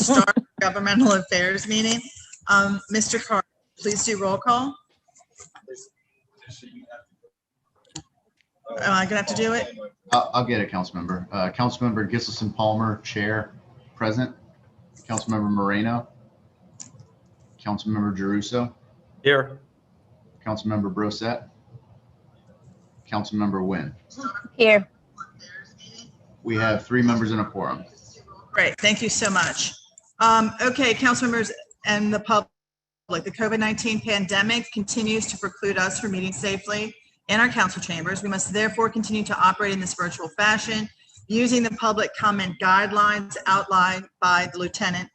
start Governmental Affairs meeting. Mr. Carter, please do roll call. Am I gonna have to do it? I'll get it, Councilmember. Councilmember Gisselson Palmer, Chair, present. Councilmember Moreno. Councilmember Giarrusso. Here. Councilmember Brosette. Councilmember Wynn. Here. We have 3 members in a quorum. Great, thank you so much. Okay, council members and the public, the COVID-19 pandemic continues to preclude us from meeting safely in our council chambers. We must therefore continue to operate in this virtual fashion using the public comment guidelines outlined by the Lieutenant,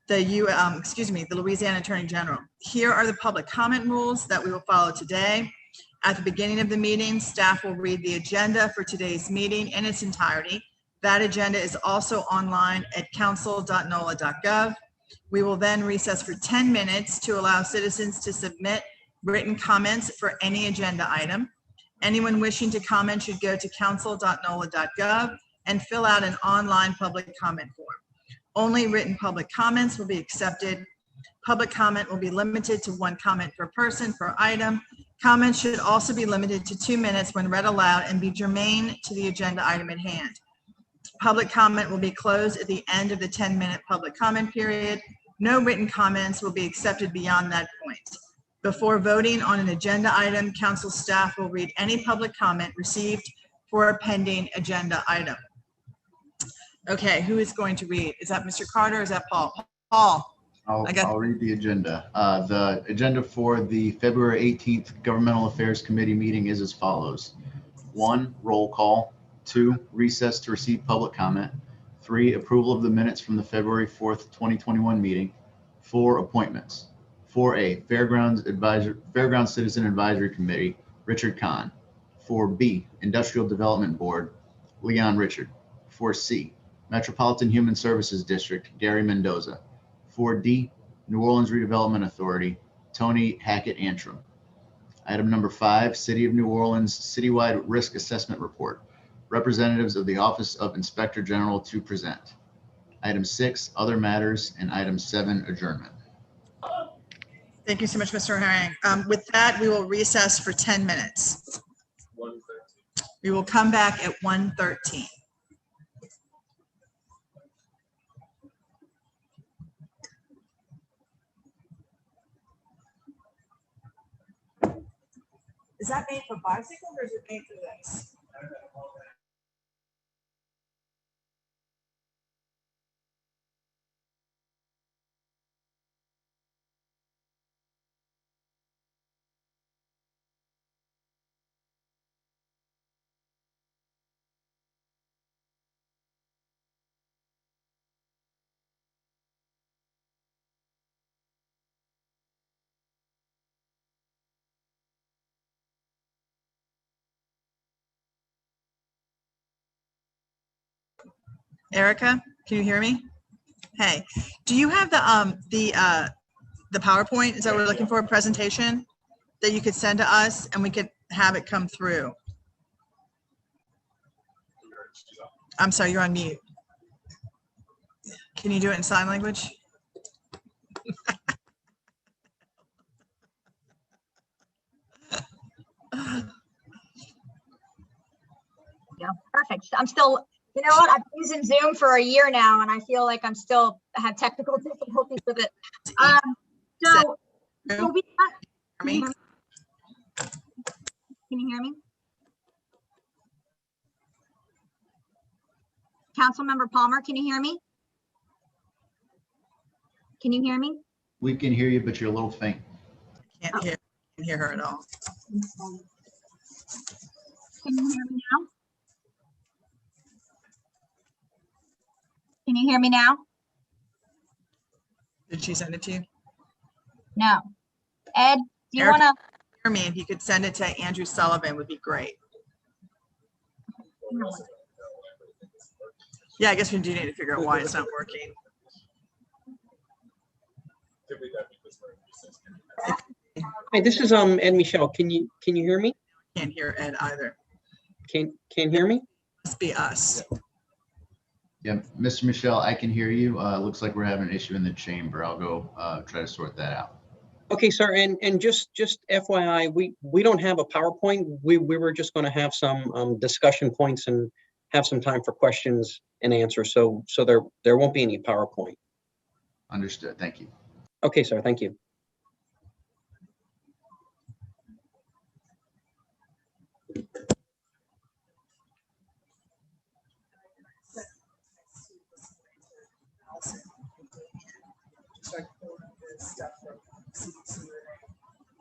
the Louisiana Attorney General. Here are the public comment rules that we will follow today. At the beginning of the meeting, staff will read the agenda for today's meeting in its entirety. That agenda is also online at council.nola.gov. We will then recess for 10 minutes to allow citizens to submit written comments for any agenda item. Anyone wishing to comment should go to council.nola.gov and fill out an online public comment form. Only written public comments will be accepted. Public comment will be limited to 1 comment per person per item. Comments should also be limited to 2 minutes when read aloud and be germane to the agenda item at hand. Public comment will be closed at the end of the 10-minute public comment period. No written comments will be accepted beyond that point. Before voting on an agenda item, council staff will read any public comment received for a pending agenda item. Okay, who is going to read? Is that Mr. Carter or is that Paul? Paul. I'll read the agenda. The agenda for the February 18th Governmental Affairs Committee meeting is as follows. 1, roll call. 2, recess to receive public comment. 3, approval of the minutes from the February 4th, 2021 meeting. 4, appointments. 4A, Fairgrounds Citizen Advisory Committee, Richard Kahn. 4B, Industrial Development Board, Leon Richard. 4C, Metropolitan Human Services District, Gary Mendoza. 4D, New Orleans Redevelopment Authority, Tony Hackett Antrim. Item number 5, City of New Orleans Citywide Risk Assessment Report. Representatives of the Office of Inspector General to present. Item 6, other matters, and item 7, adjournment. Thank you so much, Mr. Herring. With that, we will recess for 10 minutes. We will come back at 1:13. Is that made for bicycles or is it made for this? Erica, can you hear me? Hey, do you have the PowerPoint? Is that what we're looking for? A presentation that you could send to us and we could have it come through. I'm sorry, you're on mute. Can you do it in sign language? Yeah, perfect. I'm still, you know what? I've been using Zoom for a year now, and I feel like I'm still have technical difficulties with it. So we got, can you hear me? Councilmember Palmer, can you hear me? Can you hear me? We can hear you, but you're a little faint. Can't hear her at all. Can you hear me now? Can you hear me now? Did she send it to you? No. Ed, do you Erica, want to? Hear me? If you could send it to Andrew Sullivan, would be great. Yeah, I guess we do need to figure out why it's not working. Hi, this is Ed Michelle. Can you hear me? Can't hear Ed either. Can't hear me? Must be us. Yeah, Mr. Michelle, I can hear you. Looks like we're having an issue in the chamber. I'll go try to sort that out. Okay, sir, and just FYI, we don't have a PowerPoint. We were just going to have some discussion points and have some time for questions and answers. So there won't be any PowerPoint. Understood. Thank you. Okay, sir, thank you.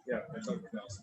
Yeah, that's something else.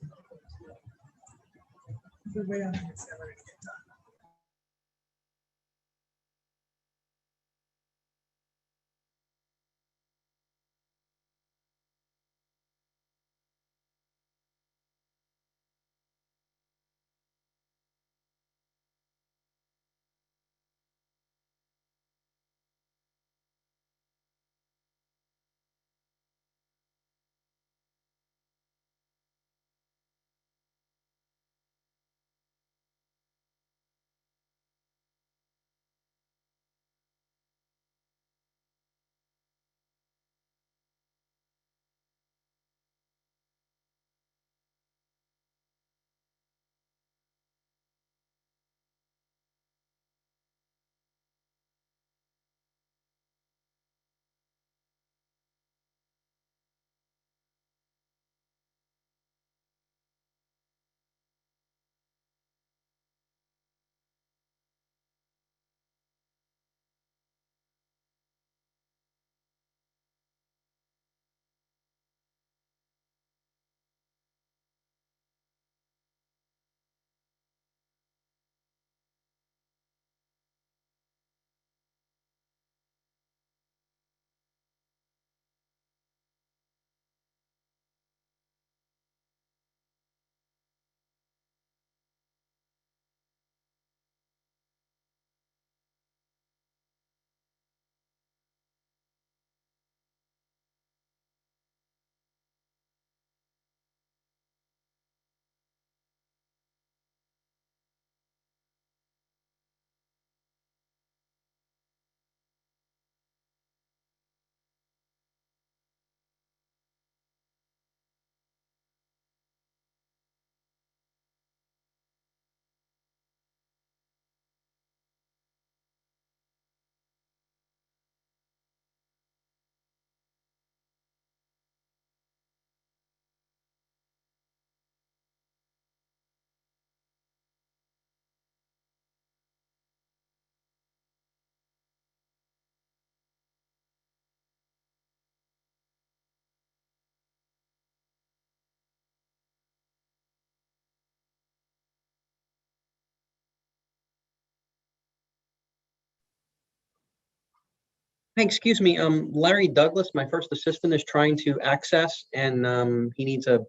Hey, excuse me, Larry Douglas, my first assistant, is trying to access, and he needs a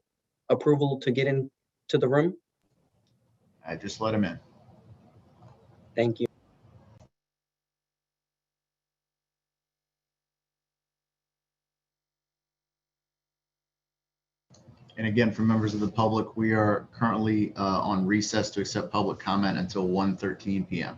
approval to get into the room. I just let him in. Thank you. And again, for members of the public, we are currently on recess to accept public comment until 1:13 p.m.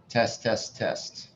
Test, test, test.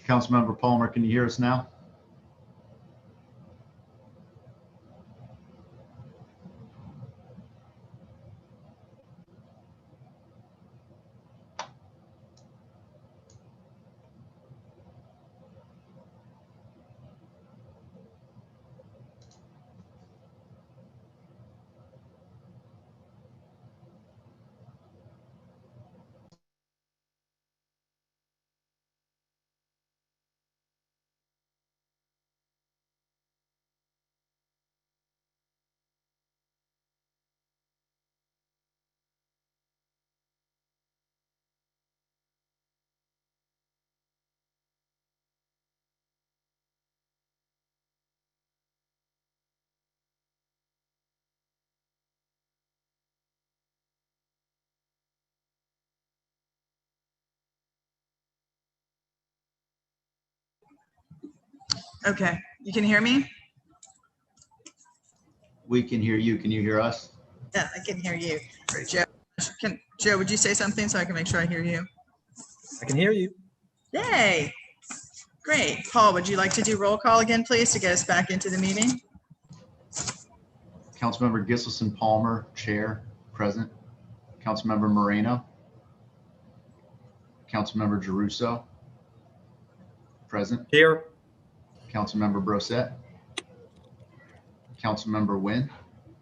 Councilmember Palmer, can you hear us now? Okay, you can hear me? We can hear you. Can you hear us? Yeah, I can hear you. Joe, Joe, would you say something so I can make sure I hear you? I can hear you. Yay. Great. Paul, would you like to do roll call again, please, to get us back into the meeting? Councilmember Giselson Palmer, Chair, present. Councilmember Moreno. Councilmember Giarrusso, present. Here. Councilmember Brosette. Councilmember Nguyen,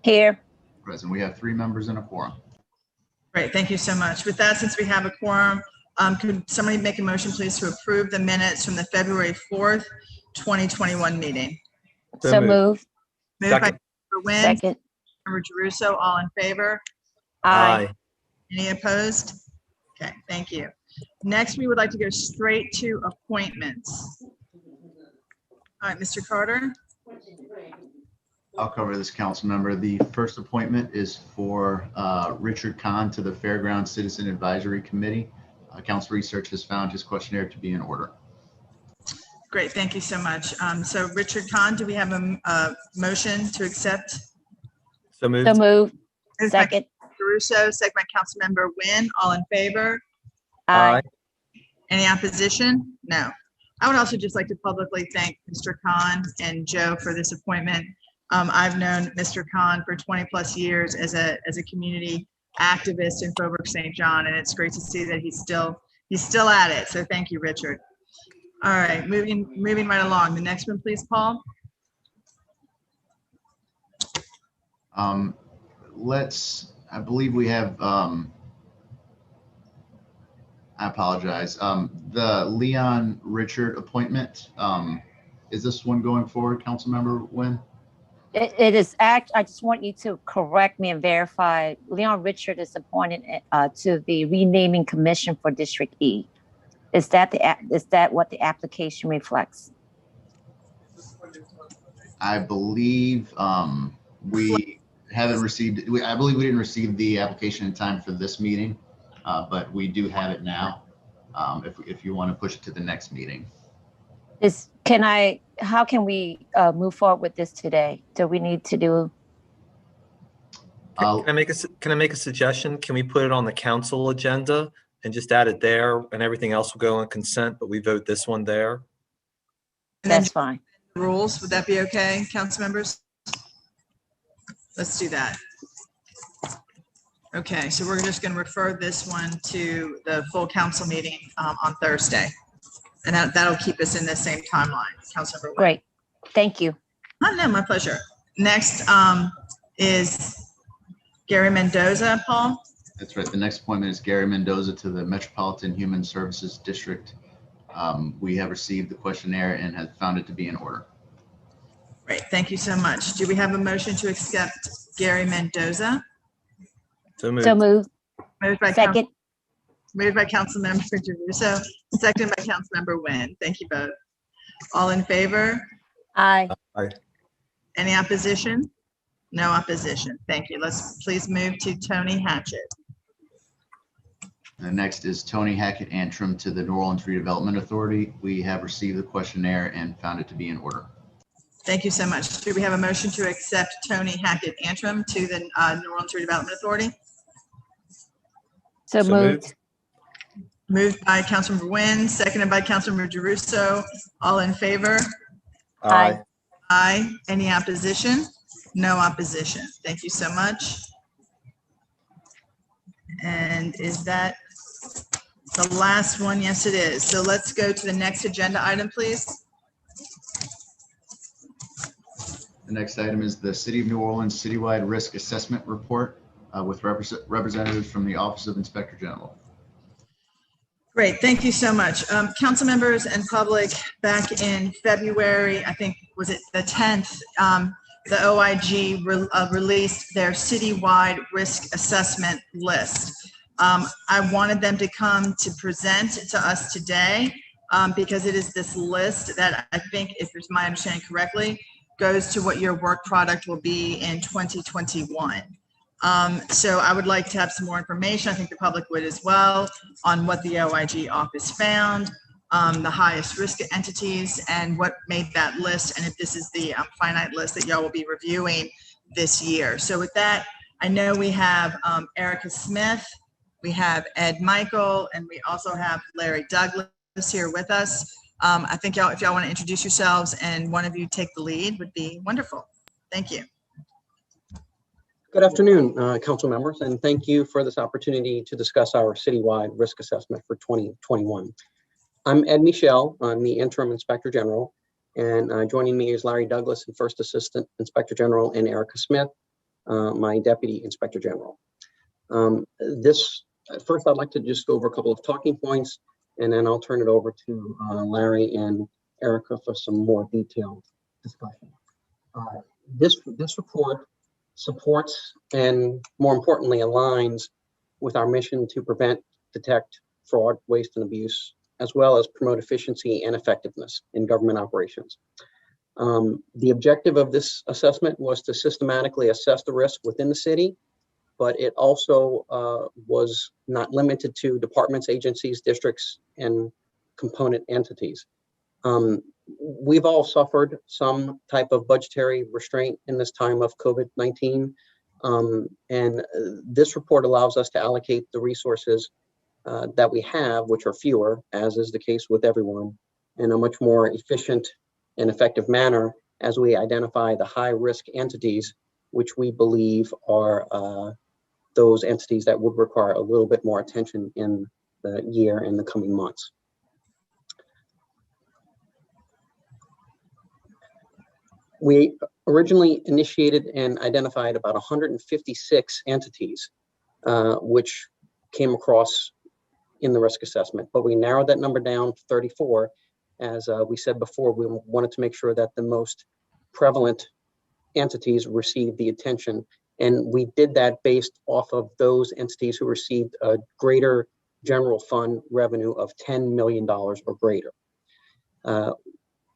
Here. present. We have 3 members and a quorum. Great, thank you so much. With that, since we have a quorum, could somebody make a motion, please, to approve the minutes from the February 4th, 2021 meeting? So move. Moved by Second. Member Nguyen, Second. Member Giarrusso, all in favor? Aye. Any opposed? Okay, thank you. Next, we would like to go straight to appointments. All right, Mr. Carter? I'll cover this, council member. The first appointment is for Richard Kahn to the Fairground Citizen Advisory Committee. Council research has found his questionnaire to be in order. Great, thank you so much. So Richard Kahn, do we have a motion to accept? So moved. So move. Moved by Second. Caruso, second by Councilmember Nguyen, all in favor? Aye. Any opposition? No. I would also just like to publicly thank Mr. Khan and Joe for this appointment. I've known Mr. Khan for 20 plus years as a community activist in Faubourg St. John, and it's great to see that he's still at it. So thank you, Richard. All right, moving right along. The next one, please, Paul. I believe we have I apologize. The Leon Richard appointment, is this one going forward, Councilmember Nguyen? It is I just want you to correct me and verify. Leon Richard is appointed to the renaming commission for District E. Is that what the application reflects? I believe we haven't received, I believe we didn't receive the application in time for this meeting, but we do have it now. If you want to push it to the next meeting. How can we move forward with this today? Do we need to do? Can I make a suggestion? Can we put it on the council agenda and just add it there, and everything else will go on consent, but we vote this one there? And then That's fine. rules, would that be okay, council members? Let's do that. Okay, so we're just going to refer this one to the full council meeting on Thursday. And that'll keep us in the same timeline, Councilmember Nguyen. Great. Thank you. Oh, no, my pleasure. Next is Gary Mendoza, Paul. That's right. The next appointment is Gary Mendoza to the Metropolitan Human Services District. We have received the questionnaire and have found it to be in order. Great, thank you so much. Do we have a motion to accept Gary Mendoza? So moved. So moved. Moved by Second. Moved by Councilmember Jeruso, seconded by Councilmember Nguyen. Thank you both. All in favor? Aye. Any opposition? No opposition. Thank you. Let's please move to Tony Hatchett. The next is Tony Hackett Antrim to the New Orleans Redevelopment Authority. We have received the questionnaire and found it to be in order. Thank you so much. Do we have a motion to accept Tony Hackett Antrim to the New Orleans Redevelopment Authority? So moved. Moved by Councilmember Nguyen, seconded by Councilmember Jeruso. All in favor? Aye. Aye. Any opposition? No opposition. Thank you so much. And is that the last one? Yes, it is. So let's go to the next agenda item, please. The next item is the City of New Orleans Citywide Risk Assessment Report with representatives from the Office of Inspector General. Great, thank you so much. Council members and public, back in February, I think, was it the 10th, the OIG released their citywide risk assessment list. I wanted them to come to present to us today because it is this list that I think, if it's my understanding correctly, goes to what your work product will be in 2021. So I would like to have some more information, I think the public would as well, on what the OIG office found, the highest risk entities, and what made that list, and if this is the finite list that y'all will be reviewing this year. So with that, I know we have Erica Smith, we have Ed Michael, and we also have Larry Douglas here with us. I think y'all, if y'all want to introduce yourselves and one of you take the lead, would be wonderful. Thank you. Good afternoon, council members, and thank you for this opportunity to discuss our citywide risk assessment for 2021. I'm Ed Michel. I'm the interim inspector general, and joining me is Larry Douglas, and first assistant inspector general, and Erica Smith, my deputy inspector general. First, I'd like to just go over a couple of talking points, and then I'll turn it over to Larry and Erica for some more detailed discussion. This report supports and, more importantly, aligns with our mission to prevent, detect fraud, waste, and abuse, as well as promote efficiency and effectiveness in government operations. The objective of this assessment was to systematically assess the risk within the city, but it also was not limited to departments, agencies, districts, and component entities. We've all suffered some type of budgetary restraint in this time of COVID-19, and this report allows us to allocate the resources that we have, which are fewer, as is the case with everyone, in a much more efficient and effective manner as we identify the high-risk entities, which we believe are those entities that would require a little bit more attention in the year and the coming months. We originally initiated and identified about 156 entities, which came across in the risk assessment, but we narrowed that number down to 34. As we said before, we wanted to make sure that the most prevalent entities received the attention. And we did that based off of those entities who received a greater general fund revenue of $10 million or greater.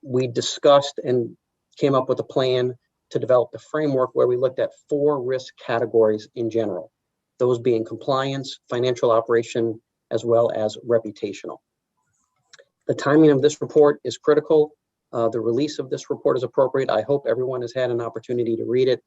We discussed and came up with a plan to develop the framework where we looked at 4 risk categories in general, those being compliance, financial operation, as well as reputational. The timing of this report is critical. The release of this report is appropriate. I hope everyone has had an opportunity to read it.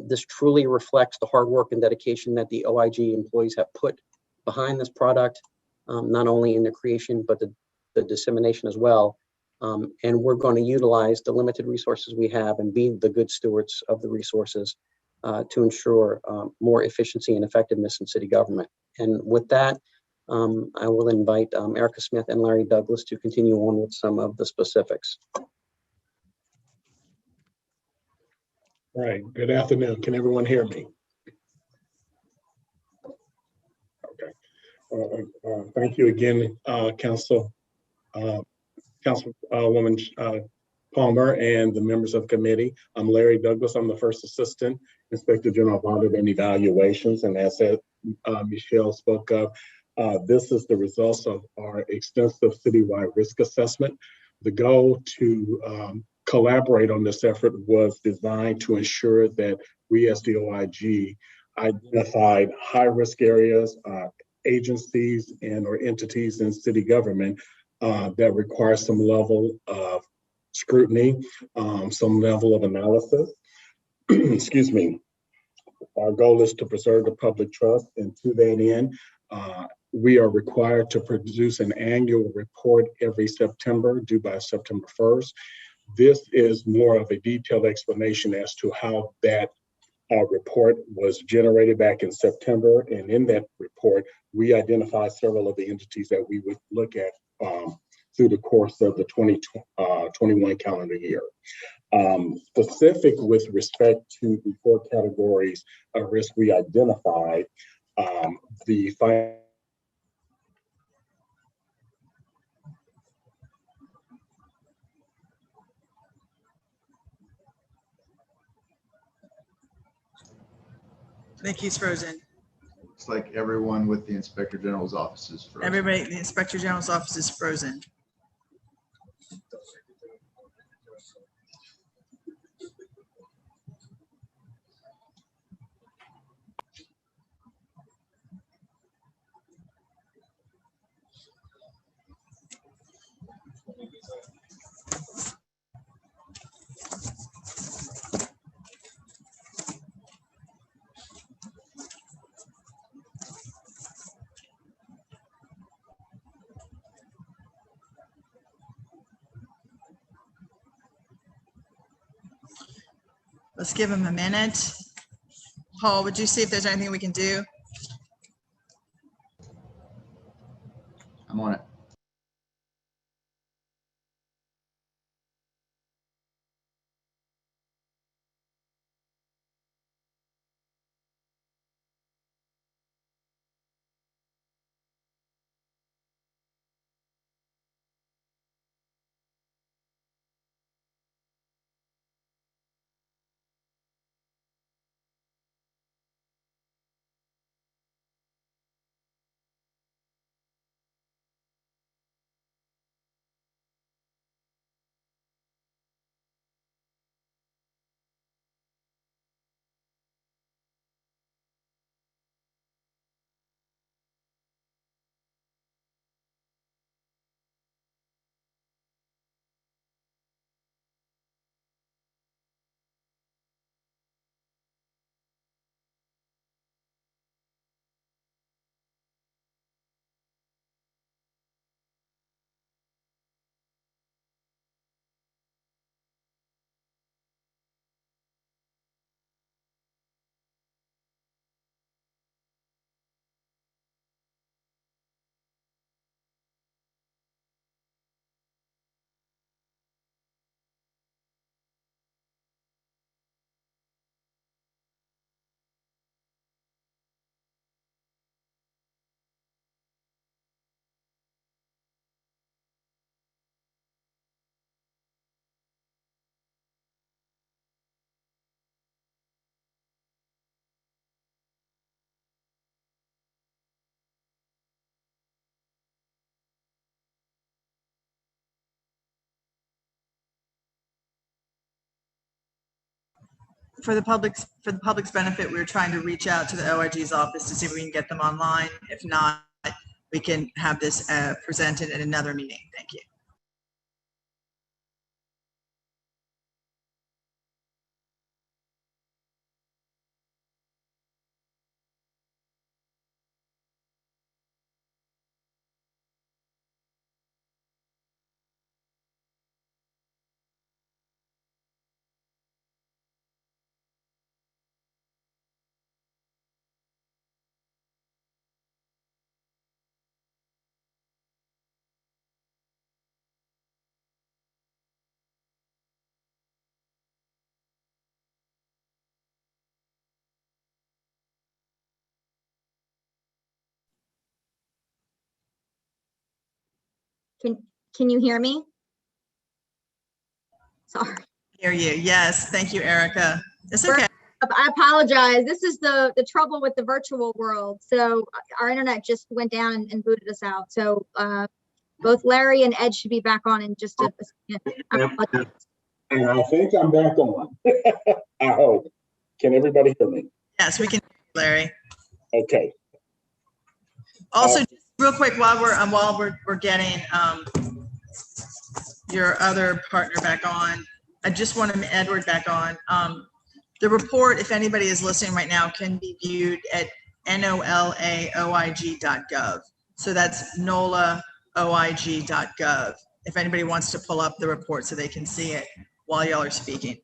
This truly reflects the hard work and dedication that the OIG employees have put behind this product, not only in the creation, but the dissemination as well. And we're going to utilize the limited resources we have and be the good stewards of the resources to ensure more efficiency and effectiveness in city government. And with that, I will invite Erica Smith and Larry Douglas to continue on with some of the specifics. All right, good afternoon. Can everyone hear me? Okay. Thank you again, Councilwoman Palmer and the members of the committee. I'm Larry Douglas. I'm the First Assistant Inspector General of Audit and Evaluations. And as Michelle spoke of, this is the results of our extensive citywide risk assessment. The goal to collaborate on this effort was designed to ensure that we as the OIG identified high-risk areas, agencies and or entities in city government that require some level of scrutiny, some level of analysis. Excuse me. Our goal is to preserve the public trust, and to that end, we are required to produce an annual report every September, due by September 1st. This is more of a detailed explanation as to how that report was generated back in September. And in that report, we identified several of the entities that we would look at through the course of the 2021 calendar year. Specific with respect to the 4 categories of risk we identified, I think he's frozen. Looks like everyone with the Inspector General's office is frozen. Everybody, the Inspector General's office is frozen. Let's give him a minute. Paul, would you see if there's anything we can do? I'm on it. for the public's benefit, we're trying to reach out to the OIG's office to see if we can get them online. If not, we can have this presented at another meeting. Thank you. Can you hear me? Sorry. Hear you. Yes. Thank you, Erica. It's okay. I apologize. This is the trouble with the virtual world. So our internet just went down and booted us out. So both Larry and Ed should be back on in just a second. And I think I'm back on. I hope. Can everybody hear me? Yes, we can, Larry. Okay. Also, just real quick, while we're getting your other partner back on, I just want Edward back on. The report, if anybody is listening right now, can be viewed at nolaoig.gov. So that's nolaoig.gov. If anybody wants to pull up the report so they can see it while y'all are speaking.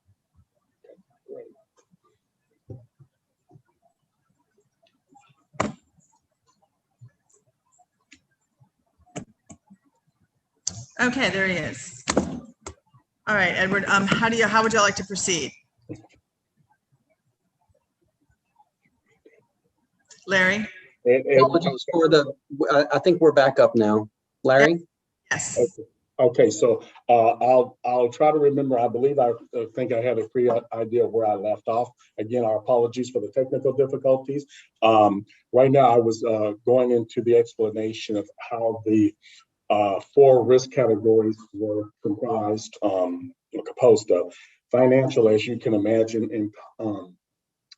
Okay, there he is. All right, Edward, how would you like to proceed? Larry? Apologies for I think we're back up now. Larry? Yes. Okay, so I'll try to remember. I believe I think I had a pre idea of where I left off. Again, our apologies for the technical difficulties. Right now, I was going into the explanation of how the 4 risk categories were composed of. Financial, as you can imagine,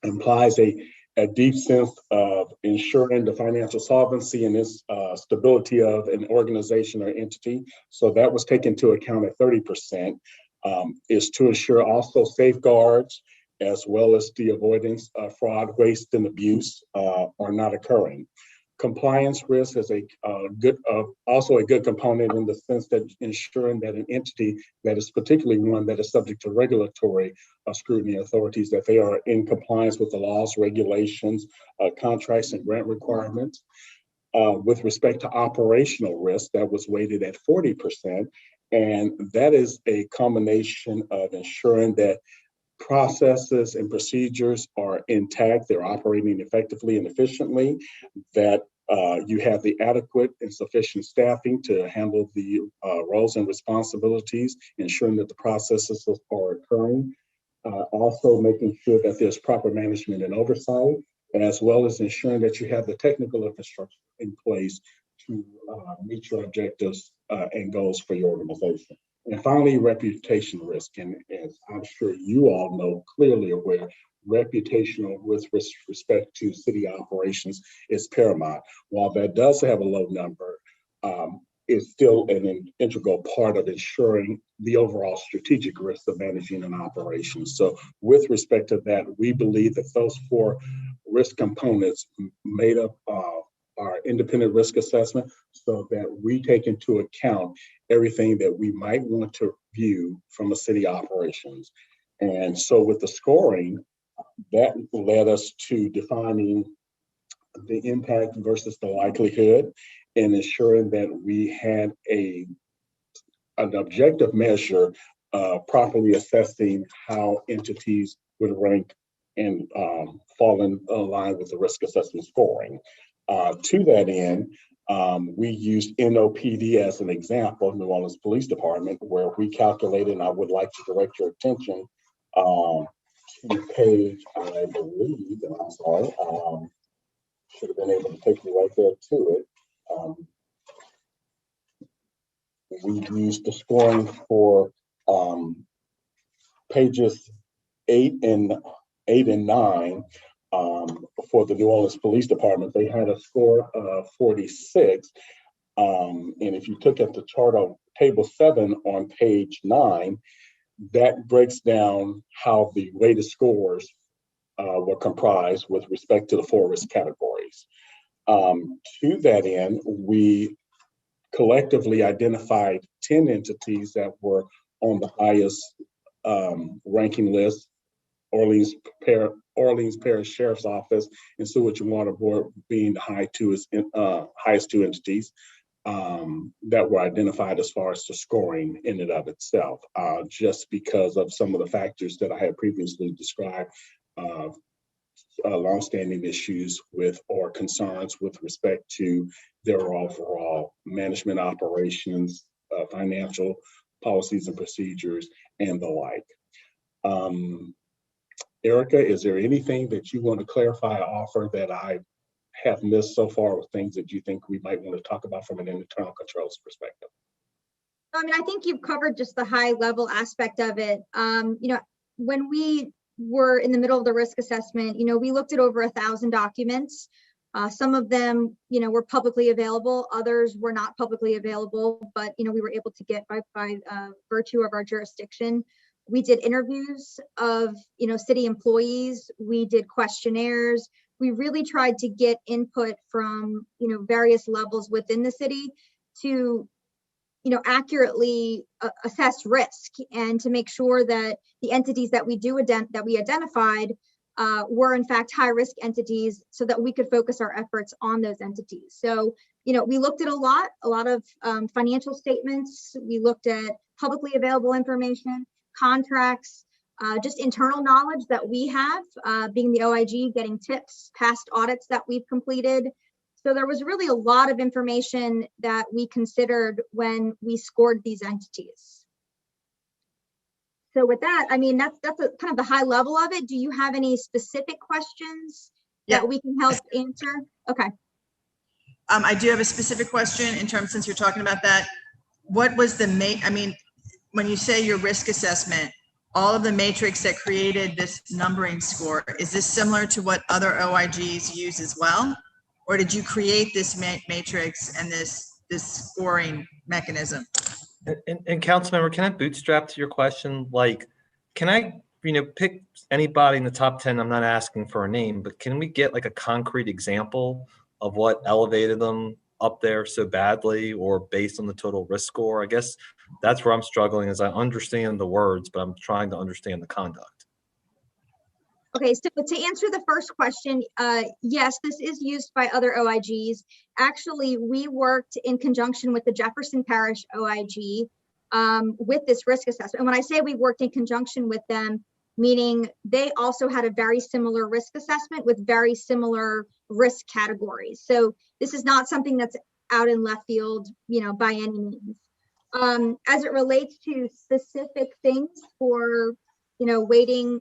implies a deep sense of ensuring the financial solvency and its stability of an organization or entity. So that was taken into account at 30%. Is to ensure also safeguards as well as the avoidance of fraud, waste, and abuse are not occurring. Compliance risk is also a good component in the sense that ensuring that an entity that is particularly one that is subject to regulatory scrutiny authorities, that they are in compliance with the laws, regulations, contracts, and grant requirements. With respect to operational risk, that was weighted at 40%, and that is a combination of ensuring that processes and procedures are intact, they're operating effectively and efficiently, that you have the adequate and sufficient staffing to handle the roles and responsibilities, ensuring that the processes are occurring, also making sure that there's proper management and oversight, as well as ensuring that you have the technical infrastructure in place to meet your objectives and goals for your organization. And finally, reputation risk. And as I'm sure you all know, clearly aware, reputational with respect to city operations is paramount. While that does have a low number, it's still an integral part of ensuring the overall strategic risk of managing an operation. So with respect to that, we believe that those 4 risk components made up our independent risk assessment so that we take into account everything that we might want to view from a city operations. And so with the scoring, that led us to defining the impact versus the likelihood and ensuring that we had an objective measure properly assessing how entities would rank and fall in line with the risk assessment scoring. To that end, we used NOPD as an example, New Orleans Police Department, where we calculated, and I would like to direct your attention to page, I believe, and I'm sorry, should have been able to take you right there to it. We used the scoring for pages 8 and 8 and 9, for the New Orleans Police Department, they had a score of 46. And if you look at the chart on table 7 on page 9, that breaks down how the weighted scores were comprised with respect to the 4 risk categories. To that end, we collectively identified 10 entities that were on the highest ranking list: Orleans Parish Sheriff's Office and Sewage and Water Board being the highest 2 entities that were identified as far as the scoring in and of itself, just because of some of the factors that I had previously described, longstanding issues with or concerns with respect to their overall management operations, financial policies and procedures, and the like. Erica, is there anything that you want to clarify or offer that I have missed so far, with things that you think we might want to talk about from an internal controls perspective? I mean, I think you've covered just the high level aspect of it. When we were in the middle of the risk assessment, we looked at over 1,000 documents. Some of them, were publicly available. Others were not publicly available, but, we were able to get by virtue of our jurisdiction. We did interviews of, city employees. We did questionnaires. We really tried to get input from, various levels within the city to, accurately assess risk and to make sure that the entities that we identified were in fact high risk entities, so that we could focus our efforts on those entities. So, we looked at a lot of financial statements. We looked at publicly available information, contracts, just internal knowledge that we have, being the OIG, getting tips, past audits that we've completed. So there was really a lot of information that we considered when we scored these entities. So with that, I mean, that's a, kind of the high level of it. Do you have any specific questions that we can help answer? Okay. I do have a specific question in terms, since you're talking about that. What was the when you say your risk assessment, all of the matrix that created this numbering score, is this similar to what other OIGs use as well? Or did you create this matrix and this scoring mechanism? And council member, can I bootstrap to your question? Like, can I, pick anybody in the top 10? I'm not asking for a name, but can we get like a concrete example of what elevated them up there so badly, or based on the total risk score? I guess that's where I'm struggling, is I understand the words, but I'm trying to understand the conduct. Okay, so to answer the first question, yes, this is used by other OIGs. Actually, we worked in conjunction with the Jefferson Parish OIG with this risk assessment. And when I say we worked in conjunction with them, meaning they also had a very similar risk assessment with very similar risk categories. So this is not something that's out in left field, by any means. As it relates to specific things for, weighting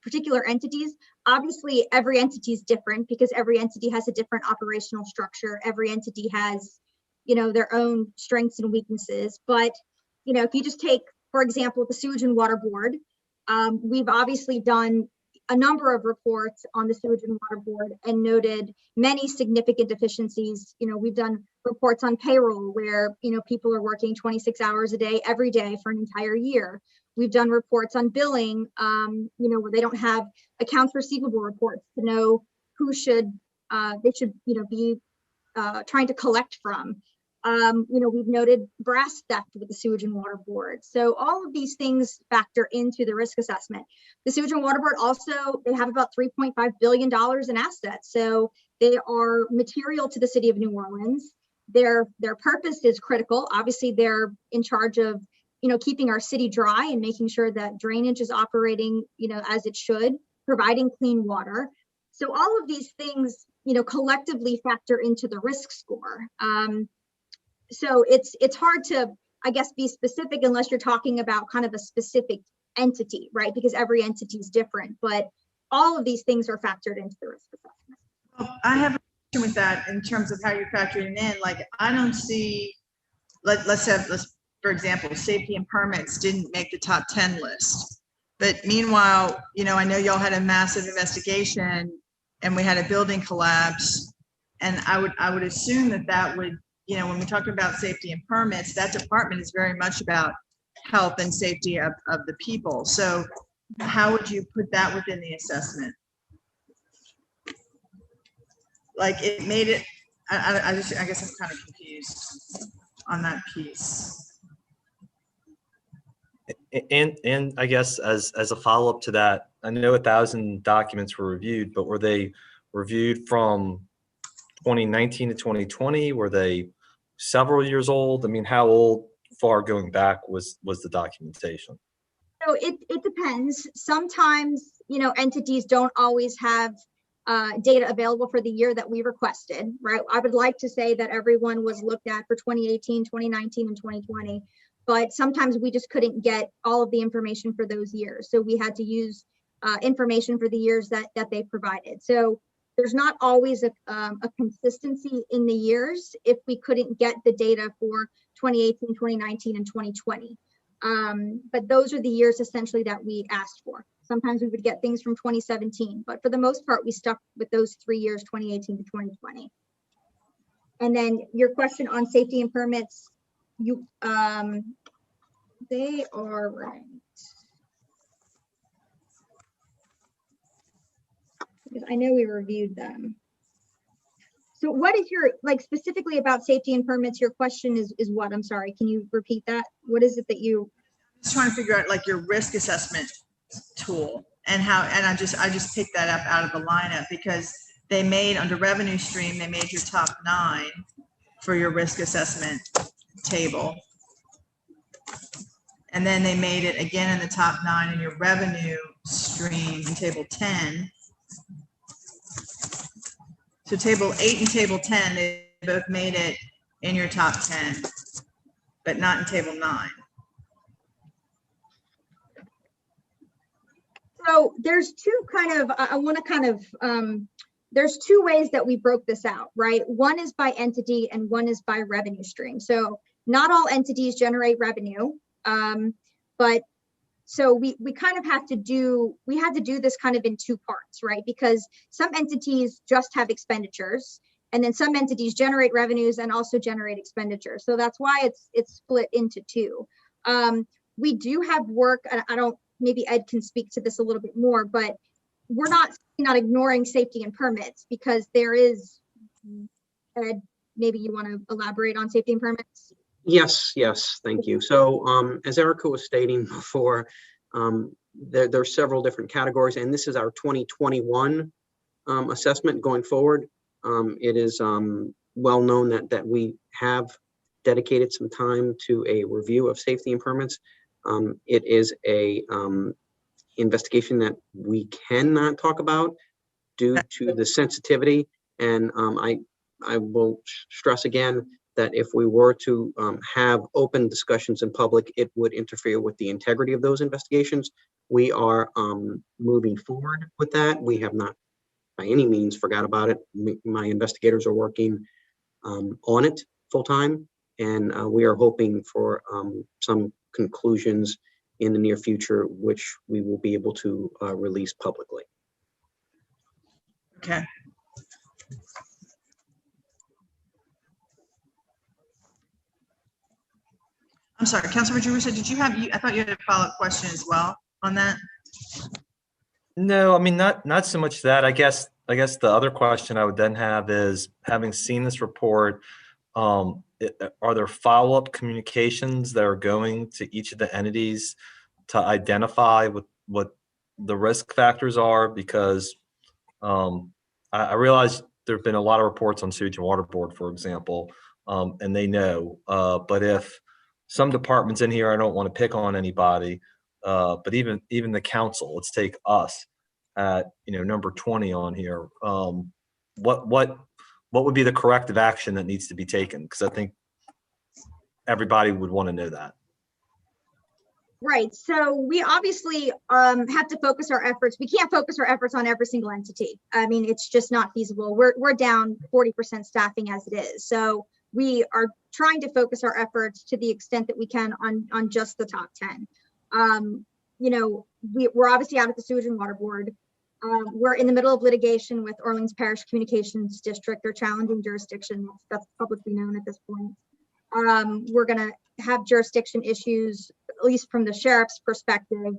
particular entities, obviously every entity is different because every entity has a different operational structure. Every entity has, their own strengths and weaknesses. But, if you just take, for example, the Sewage and Water Board, we've obviously done a number of reports on the Sewage and Water Board and noted many significant deficiencies. We've done reports on payroll where, people are working 26 hours a day, every day for an entire year. We've done reports on billing, where they don't have accounts receivable reports to know who they should, be trying to collect from. We've noted brass theft with the Sewage and Water Board. So all of these things factor into the risk assessment. The Sewage and Water Board also, they have about $3.5 billion in assets. So they are material to the city of New Orleans. Their purpose is critical. Obviously, they're in charge of, keeping our city dry and making sure that drainage is operating, as it should, providing clean water. So all of these things, collectively factor into the risk score. So it's hard to, I guess, be specific unless you're talking about kind of a specific entity, right? Because every entity is different, but all of these things are factored into the risk assessment. Well, I have a question with that in terms of how you're factoring in. Like, I don't see, let's for example, safety and permits didn't make the top 10 list. But meanwhile, I know y'all had a massive investigation and we had a building collapse. And I would assume that would, when we talk about safety and permits, that department is very much about health and safety of the people. So how would you put that within the assessment? Like it made it, I guess I'm kind of confused on that piece. And I guess as a follow-up to that, I know 1,000 documents were reviewed, but were they reviewed from 2019 to 2020? Were they several years old? I mean, how far going back was the documentation? So it depends. Sometimes, entities don't always have data available for the year that we requested, right? I would like to say that everyone was looked at for 2018, 2019, and 2020, but sometimes we just couldn't get all of the information for those years. So we had to use information for the years that they provided. So there's not always a consistency in the years if we couldn't get the data for 2018, 2019, and 2020. But those are the years essentially that we asked for. Sometimes we would get things from 2017, but for the most part, we stuck with those 3 years, 2018 to 2020. And then your question on safety and permits, they are right. Because I know we reviewed them. So what is your, specifically about safety and permits, your question is what? I'm sorry, can you repeat that? What is it that you? I'm just trying to figure out your risk assessment tool and how, and I just picked that up out of the lineup because they made under revenue stream, they made your top 9 for your risk assessment table. And then they made it again in the top 9 in your revenue stream in table 10. So table 8 and table 10, they both made it in your top 10, but not in table 9. So there's two there's 2 ways that we broke this out, right? One is by entity and one is by revenue stream. So not all entities generate revenue, but so we kind of had to do this kind of in 2 parts, right? Because some entities just have expenditures and then some entities generate revenues and also generate expenditures. So that's why it's split into 2. We do have work, maybe Ed can speak to this a little bit more, but we're not ignoring safety and permits because there is, Ed, maybe you want to elaborate on safety and permits? Yes, thank you. So as Erica was stating before, there are several different categories, and this is our 2021 assessment going forward. It is well known that we have dedicated some time to a review of safety and permits. It is a investigation that we cannot talk about due to the sensitivity, and I will stress again that if we were to have open discussions in public, it would interfere with the integrity of those investigations. We are moving forward with that. We have not by any means forgot about it. My investigators are working on it full time, and we are hoping for some conclusions in the near future, which we will be able to release publicly. Okay. I'm sorry, Councilor Russo, I thought you had a follow-up question as well on that? No, I mean, not so much that. I guess the other question I would then have is, having seen this report, are there follow-up communications that are going to each of the entities to identify what the risk factors are? Because I realize there have been a lot of reports on Sewage and Water Board, for example, and they know. But if some departments in here, I don't want to pick on anybody, but even the council, let's take us at number 20 on here. What would be the corrective action that needs to be taken? Because I think everybody would want to know that. Right. So we obviously have to focus our efforts. We can't focus our efforts on every single entity. I mean, it's just not feasible. We're down 40% staffing as it is. So we are trying to focus our efforts to the extent that we can on just the top 10. we're obviously out at the Sewage and Water Board. We're in the middle of litigation with Orleans Parish Communications District. They're challenging jurisdiction. That's publicly known at this point. We're going to have jurisdiction issues, at least from the sheriff's perspective.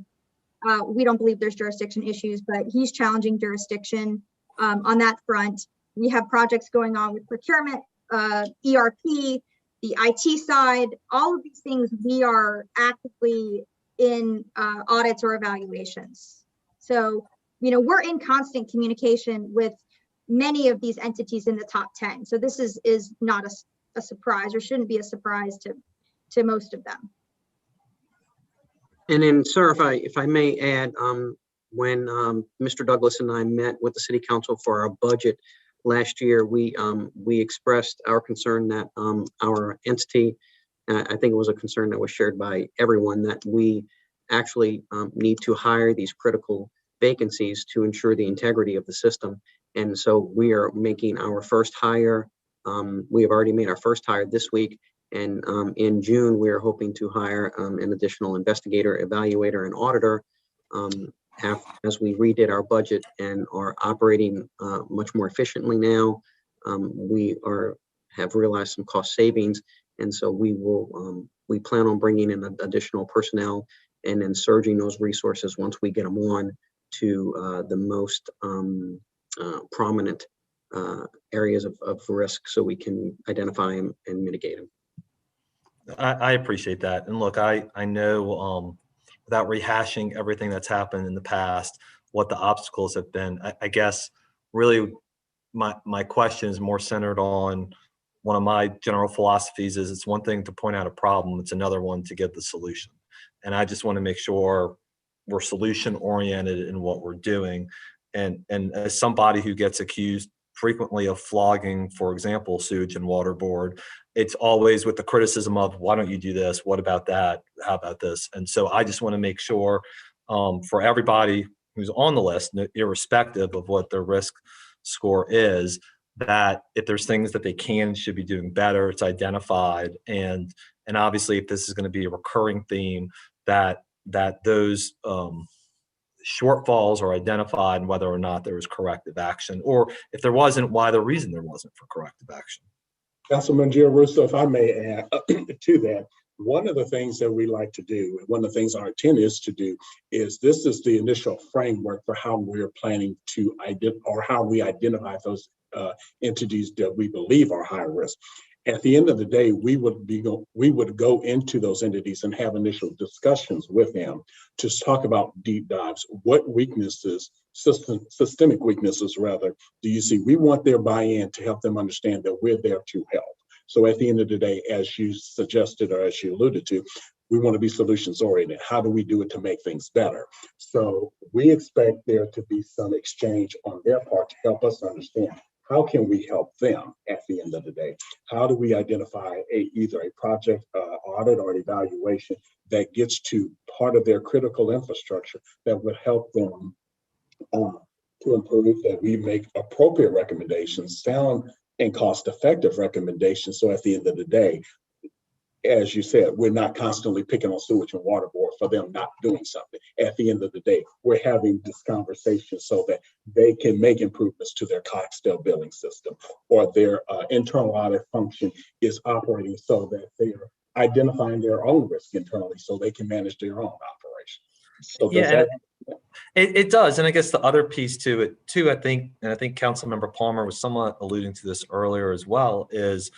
We don't believe there's jurisdiction issues, but he's challenging jurisdiction on that front. We have projects going on with procurement, ERP, the IT side, all of these things we are actively in audits or evaluations. So, we're in constant communication with many of these entities in the top 10. So this is not a surprise, or shouldn't be a surprise to most of them. And then, sir, if I may add, when Mr. Douglas and I met with the City Council for our budget last year, we expressed our concern that our entity, I think it was a concern that was shared by everyone, that we actually need to hire these critical vacancies to ensure the integrity of the system. And so we are making our first hire. We have already made our first hire this week. And in June, we are hoping to hire an additional investigator, evaluator, and auditor. As we redid our budget and are operating much more efficiently now, we have realized some cost savings. And so we plan on bringing in additional personnel and then surging those resources once we get them on to the most prominent areas of risk, so we can identify them and mitigate them. I appreciate that. And look, I know without rehashing everything that's happened in the past, what the obstacles have been, I guess really my question is more centered on one of my general philosophies is it's one thing to point out a problem, it's another one to give the solution. And I just want to make sure we're solution oriented in what we're doing. And as somebody who gets accused frequently of flogging, for example, Sewage and Water Board, it's always with the criticism of, why don't you do this? What about that? How about this? And so I just want to make sure for everybody who's on the list, irrespective of what their risk score is, that if there's things that they can and should be doing better, it's identified. And obviously, if this is going to be a recurring theme, that those shortfalls are identified and whether or not there was corrective action, or if there wasn't, why the reason there wasn't for corrective action. Councilman Giarrusso, if I may add to that, one of the things that we like to do, and one of the things our intent is to do, is this is the initial framework for how we're planning to how we identify those entities that we believe are high risk. At the end of the day, we would go into those entities and have initial discussions with them to talk about deep dives. What weaknesses, systemic weaknesses rather, do you see? We want their buy-in to help them understand that we're there to help. So at the end of the day, as you suggested or as you alluded to, we want to be solutions oriented. How do we do it to make things better? So we expect there to be some exchange on their part to help us understand how can we help them at the end of the day? How do we identify either a project audit or an evaluation that gets to part of their critical infrastructure that would help them to improve, that we make appropriate recommendations, sound and cost-effective recommendations. So at the end of the day, as you said, we're not constantly picking on Sewage and Water Board for them not doing something. At the end of the day, we're having this conversation so that they can make improvements to their Coxdale billing system, or their internal audit function is operating so that they're identifying their own risk internally so they can manage their own operation. So it does. And I guess the other piece to it too, I think Councilmember Palmer was somewhat alluding to this earlier as well, is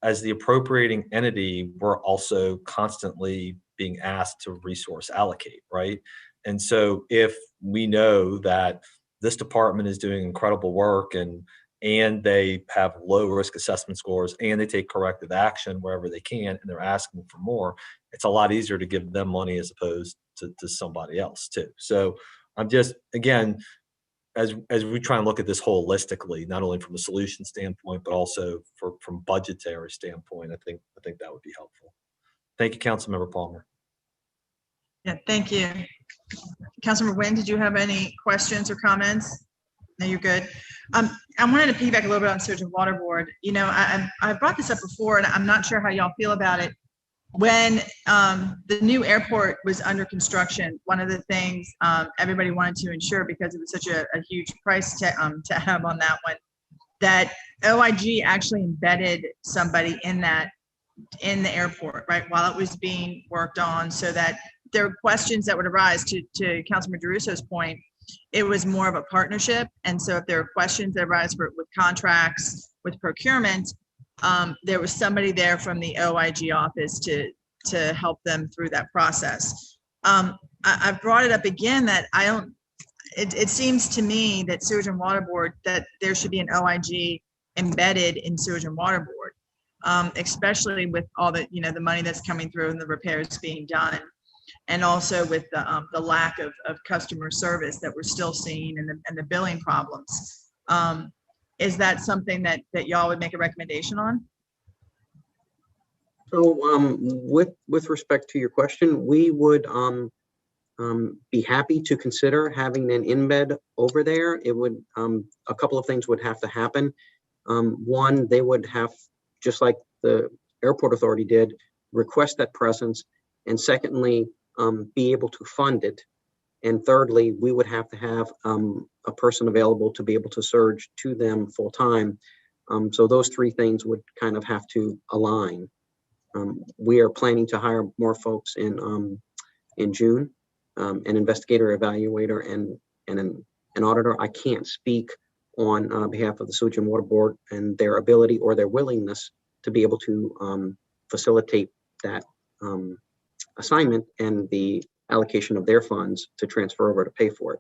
as the appropriating entity, we're also constantly being asked to resource allocate, right? And so if we know that this department is doing incredible work and they have low risk assessment scores and they take corrective action wherever they can and they're asking for more, it's a lot easier to give them money as opposed to somebody else too. So I'm just, again, as we try and look at this holistically, not only from a solution standpoint, but also from budgetary standpoint, I think that would be helpful. Thank you, Councilmember Palmer. Yeah, thank you. Councilmember Nguyen, did you have any questions or comments? No, you're good. I wanted to piggyback a little bit on Sewage and Water Board. You know, I brought this up before, and I'm not sure how y'all feel about it. when the new airport was under construction, one of the things everybody wanted to ensure, because it was such a huge price to have on that one, that OIG actually embedded somebody in the airport, right, while it was being worked on, so that there were questions that would arise. To Councilman DeRusso's point, it was more of a partnership. And so if there are questions that arise with contracts, with procurement, there was somebody there from the OIG office to help them through that process. I've brought it up again that it seems to me that Sewage and Water Board, that there should be an OIG embedded in Sewage and Water Board, especially with all the money that's coming through and the repairs being done. And also with the lack of customer service that we're still seeing, and the billing problems. Is that something that y'all would make a recommendation on? So with respect to your question, we would be happy to consider having an embed over there. It would, a couple of things would have to happen. One, they would have, just like the airport authority did, request that presence. And secondly, be able to fund it. And thirdly, we would have to have a person available to be able to surge to them full time. So those three things would kind of have to align. We are planning to hire more folks in June, an investigator, evaluator, and an auditor. I can't speak on behalf of the Sewage and Water Board and their ability or their willingness to be able to facilitate that assignment and the allocation of their funds to transfer over to pay for it.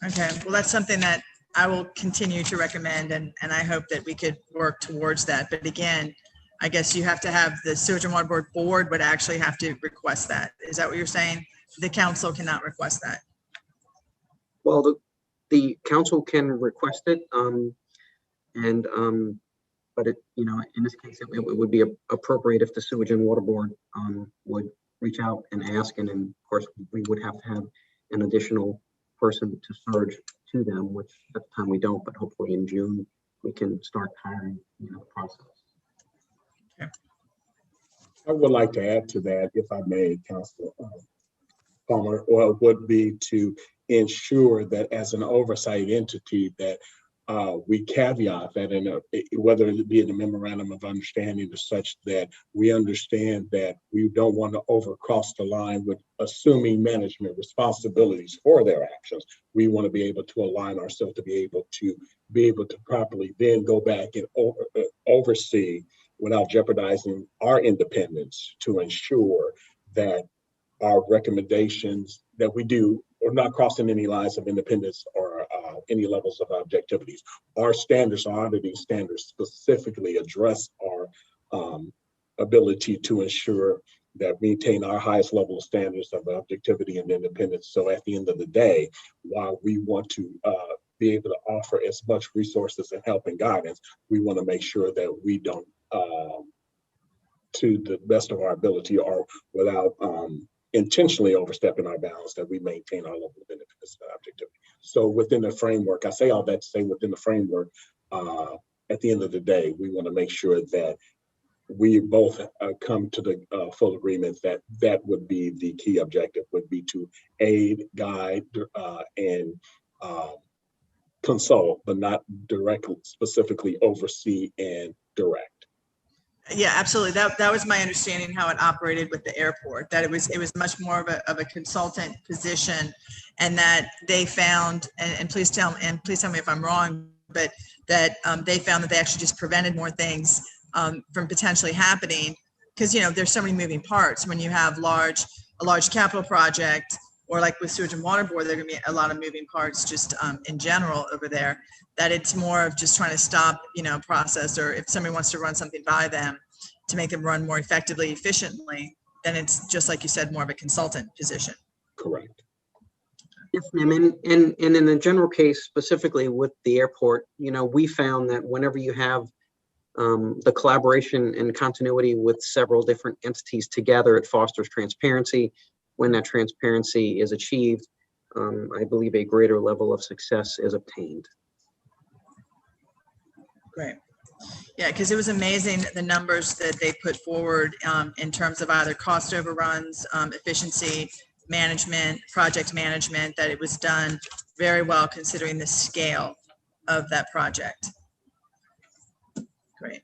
Okay, well, that's something that I will continue to recommend, and I hope that we could work towards that. But again, I guess you have to have the Sewage and Water Board would actually have to request that. Is that what you're saying? The council cannot request that? Well, the council can request it, but it, in this case, it would be appropriate if the Sewage and Water Board would reach out and ask, and then of course we would have to have an additional person to surge to them, which at the time we don't, but hopefully in June we can start hiring the process. Okay. I would like to add to that, if I may, Councilor Palmer, would be to ensure that as an oversight entity that we caveat that whether it be in the memorandum of understanding or such, that we understand that we don't want to overcross the line with assuming management responsibilities for their actions. We want to be able to align ourselves to be able to properly then go back and oversee without jeopardizing our independence, to ensure that our recommendations that we do are not crossing any lines of independence or any levels of objectivities. Our standards, our auditing standards, specifically address our ability to ensure that we maintain our highest level of standards of objectivity and independence. So at the end of the day, while we want to be able to offer as much resources and help and guidance, we want to make sure that we don't, to the best of our ability or without intentionally overstepping our bounds, that we maintain our level of independence and objectivity. So within the framework, I say all that to say within the framework, at the end of the day, we want to make sure that we both come to the full agreement that that would be the key objective, would be to aid, guide, and consult, but not directly, specifically oversee and direct. Yeah, absolutely. That was my understanding how it operated with the airport, that it was much more of a consultant position, and that they found, and please tell me if I'm wrong, but that they found that they actually just prevented more things from potentially happening, because there's so many moving parts when you have a large capital project, or like with Sewage and Water Board, there are going to be a lot of moving parts just in general over there, that it's more of just trying to stop, process, or if somebody wants to run something by them to make them run more effectively, efficiently, then it's just like you said, more of a consultant position. Correct. Yes, ma'am. And in the general case, specifically with the airport, we found that whenever you have the collaboration and continuity with several different entities together, it fosters transparency. When that transparency is achieved, I believe a greater level of success is obtained. Great. Yeah, because it was amazing the numbers that they put forward in terms of either cost overruns, efficiency management, project management, that it was done very well considering the scale of that project. Great.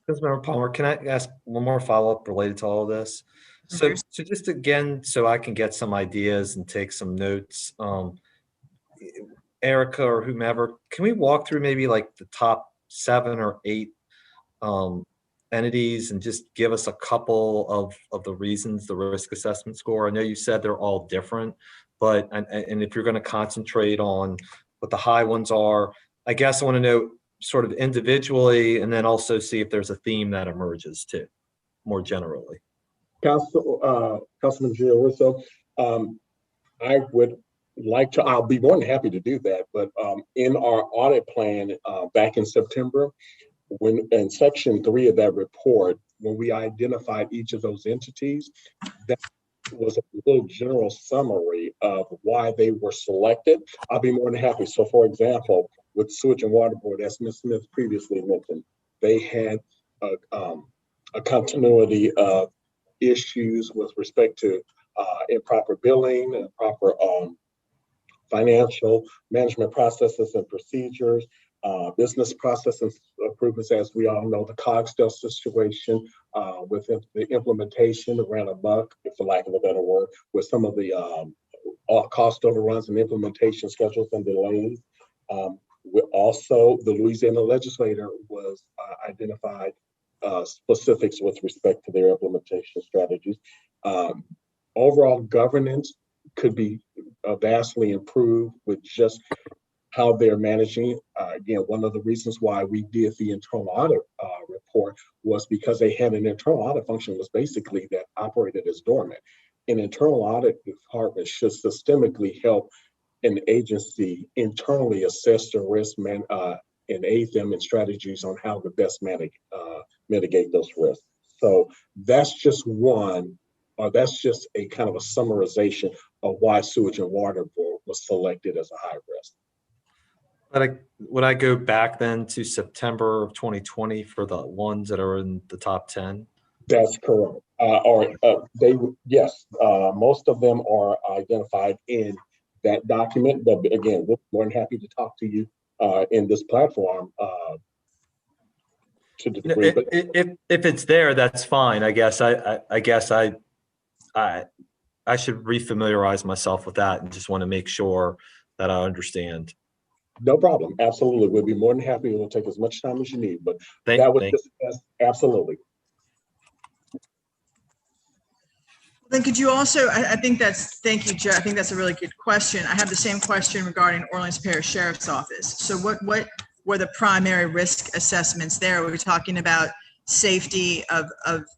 Councilmember Palmer, can I ask one more follow-up related to all of this? So, Mhm. so just again, so I can get some ideas and take some notes, Erica or whomever, can we walk through maybe like the top 7 or 8 entities and just give us a couple of the reasons the risk assessment score? I know you said they're all different, but and if you're going to concentrate on what the high ones are, I guess I want to know sort of individually, and then also see if there's a theme that emerges too, more generally. Councilman Giarrusso, I would like to, I'll be more than happy to do that, but in our audit plan back in September, when in section 3 of that report, when we identified each of those entities, that was a little general summary of why they were selected. I'll be more than happy. So for example, with Sewage and Water Board, as Ms. Smith previously mentioned, they had a continuity of issues with respect to improper billing and proper financial management processes and procedures, business processes improvements. As we all know, the Cogsdale situation with the implementation ran amok, for lack of a better word, with some of the cost overruns and implementation schedules and delays. Also, the Louisiana legislator was identified specifics with respect to their implementation strategies. Overall governance could be vastly improved with just how they're managing. Again, one of the reasons why we did the internal audit report was because they had an internal audit function was basically that operated as dormant. An internal audit department should systemically help an agency internally assess the risk and aid them in strategies on how to best mitigate those risks. So that's just one, or that's just a kind of a summarization of why Sewage and Water Board was selected as a high risk. But would I go back then to September of 2020 for the ones that are in the top 10? That's correct. Yes, most of them are identified in that document. But again, we're more than happy to talk to you in this platform to the degree. If it's there, that's fine. I guess I should refamiliarize myself with that and just want to make sure that I understand. No problem. Absolutely. We'll be more than happy. It will take as much time as you need, but absolutely. Then could you also, thank you, Joe. I think that's a really good question. I have the same question regarding Orleans Parish Sheriff's Office. So what were the primary risk assessments there? Are we talking about safety of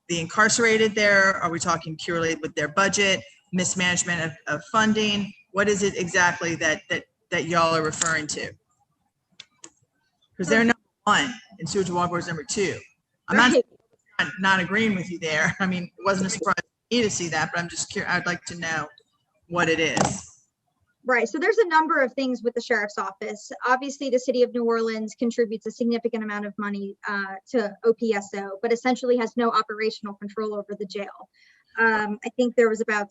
the incarcerated there? Are we talking purely with their budget, mismanagement of funding? What is it exactly that y'all are referring to? Because they're number 1 and Sewage and Water Board is number 2. I'm not agreeing with you there. I mean, it wasn't a surprise to me to see that, but I'm just curious. I'd like to know what it is. Right. So there's a number of things with the sheriff's office. Obviously, the city of New Orleans contributes a significant amount of money to OPSO, but essentially has no operational control over the jail. I think there was about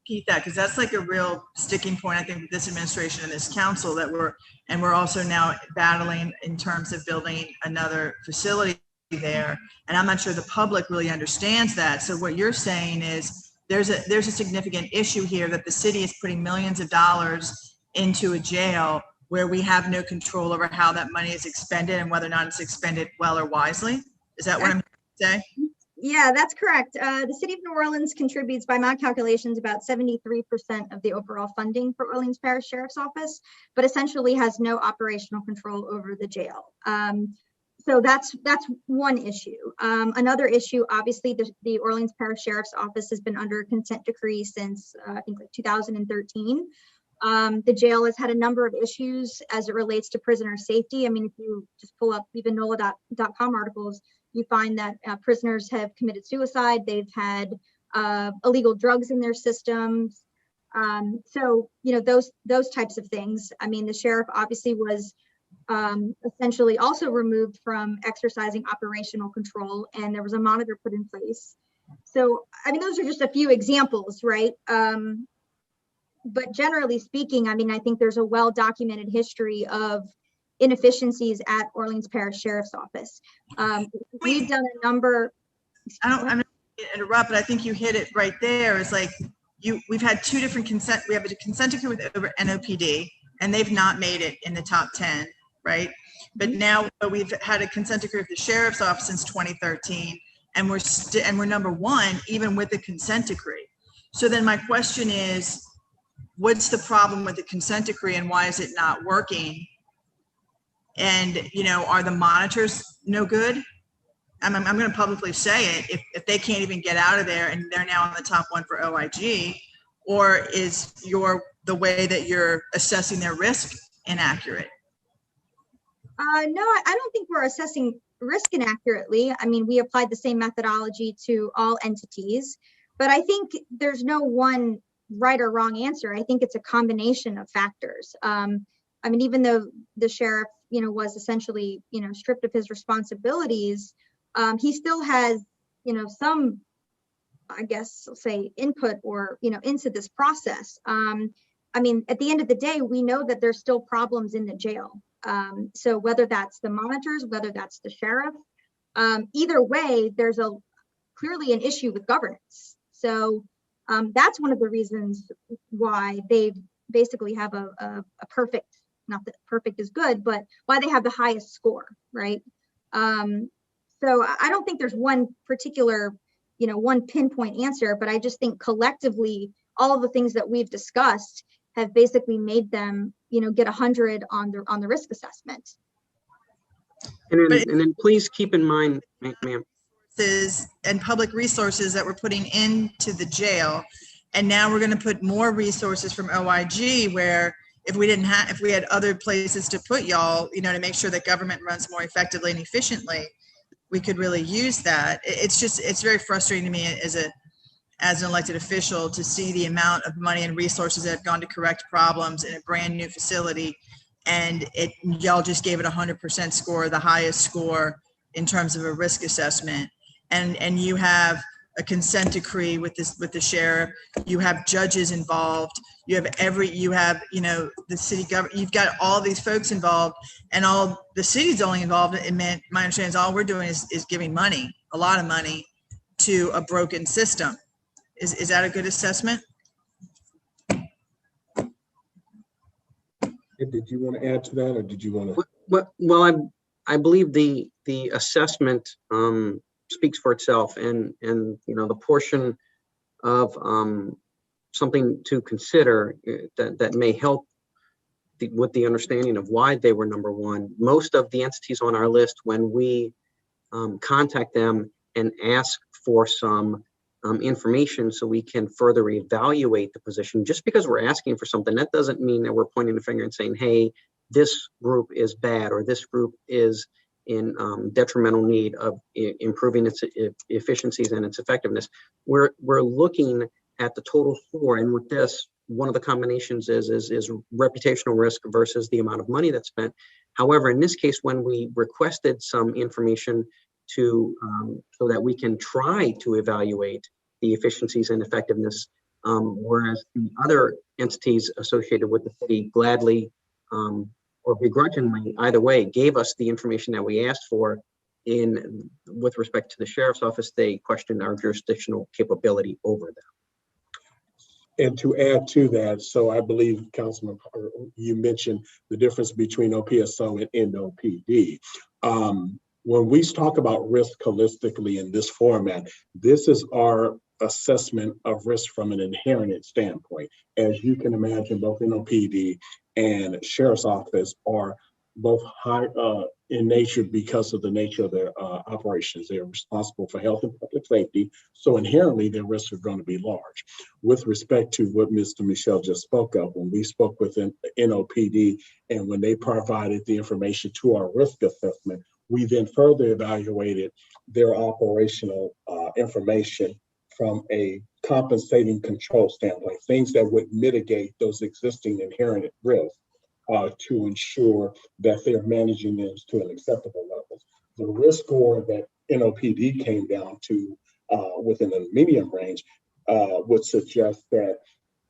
Keep that, because that's like a real sticking point, I think, with this administration and this council that we're also now battling in terms of building another facility there. And I'm not sure the public really understands that. So what you're saying is there's a significant issue here that the city is putting millions of dollars into a jail where we have no control over how that money is expended and whether or not it's expended well or wisely. Is that what I'm saying? Yeah, that's correct. The city of New Orleans contributes, by my calculations, about 73% of the overall funding for Orleans Parish Sheriff's Office, but essentially has no operational control over the jail. So that's one issue. Another issue, obviously, the Orleans Parish Sheriff's Office has been under a consent decree since I think like 2013. The jail has had a number of issues as it relates to prisoner safety. I mean, if you just pull up even NOLA.com articles, you find that prisoners have committed suicide. They've had illegal drugs in their systems. So, you know, those types of things. I mean, the sheriff obviously was essentially also removed from exercising operational control, and there was a monitor put in place. So, I mean, those are just a few examples, right? But generally speaking, I mean, I think there's a well-documented history of inefficiencies at Orleans Parish Sheriff's Office. We've done a number. I'm not going to interrupt, but I think you hit it right there. It's like we've had two different consent. We have a consent decree with NOPD, and they've not made it in the top 10, right? But now we've had a consent decree with the Sheriff's Office since 2013, and we're number one even with the consent decree. So then my question is, what's the problem with the consent decree, and why is it not working? And, you know, are the monitors no good? I'm going to publicly say it. If they can't even get out of there and they're now on the top one for OIG, or is the way that you're assessing their risk inaccurate? No, I don't think we're assessing risk inaccurately. I mean, we applied the same methodology to all entities, but I think there's no one right or wrong answer. I think it's a combination of factors. I mean, even though the sheriff, you know, was essentially, you know, stripped of his responsibilities, he still has, you know, some, I guess, say input or, you know, into this process. I mean, at the end of the day, we know that there's still problems in the jail. So whether that's the monitors, whether that's the sheriff, either way, there's clearly an issue with governance. So that's one of the reasons why they basically have a perfect, not that perfect is good, but why they have the highest score, right? So I don't think there's one particular, you know, one pinpoint answer, but I just think collectively, all of the things that we've discussed have basically made them, you know, get 100 on the risk assessment. And then please keep in mind, ma'am, and public resources that we're putting into the jail, and now we're going to put more resources from OIG, where if we had other places to put y'all, you know, to make sure that government runs more effectively and efficiently, we could really use that. It's very frustrating to me as an elected official to see the amount of money and resources that have gone to correct problems in a brand new facility, and y'all just gave it 100% score, the highest score in terms of a risk assessment. And you have a consent decree with the sheriff, you have judges involved, you have you know, the city government, you've got all these folks involved, and all the city's only involved. It meant, my understanding is all we're doing is giving money, a lot of money, to a broken system. Is that a good assessment? Did you want to add to that, or did you want to? Well, I believe the assessment speaks for itself, and you know, the portion of something to consider that may help with the understanding of why they were number one. Most of the entities on our list, when we contact them and ask for some information so we can further evaluate the position, just because we're asking for something, that doesn't mean that we're pointing the finger and saying, hey, this group is bad, or this group is in detrimental need of improving its efficiencies and its effectiveness. We're looking at the total score, and with this, one of the combinations is reputational risk versus the amount of money that's spent. However, in this case, when we requested some information so that we can try to evaluate the efficiencies and effectiveness, whereas the other entities associated with the city gladly or begrudgingly, either way, gave us the information that we asked for. With respect to the sheriff's office, they questioned our jurisdictional capability over them. And to add to that, so I believe, Councilman, you mentioned the difference between OPSO and NOPD. When we talk about risk holistically in this format, this is our assessment of risk from an inherent standpoint. As you can imagine, both NOPD and Sheriff's Office are both high in nature because of the nature of their operations. They are responsible for health and public safety, so inherently their risks are going to be large. With respect to what Mr. Michel just spoke of, when we spoke with NOPD and when they provided the information to our risk assessment, we then further evaluated their operational information from a compensating control standpoint, things that would mitigate those existing inherent risks. to ensure that they're managing this to an acceptable level. The risk score that NOPD came down to within the medium range would suggest that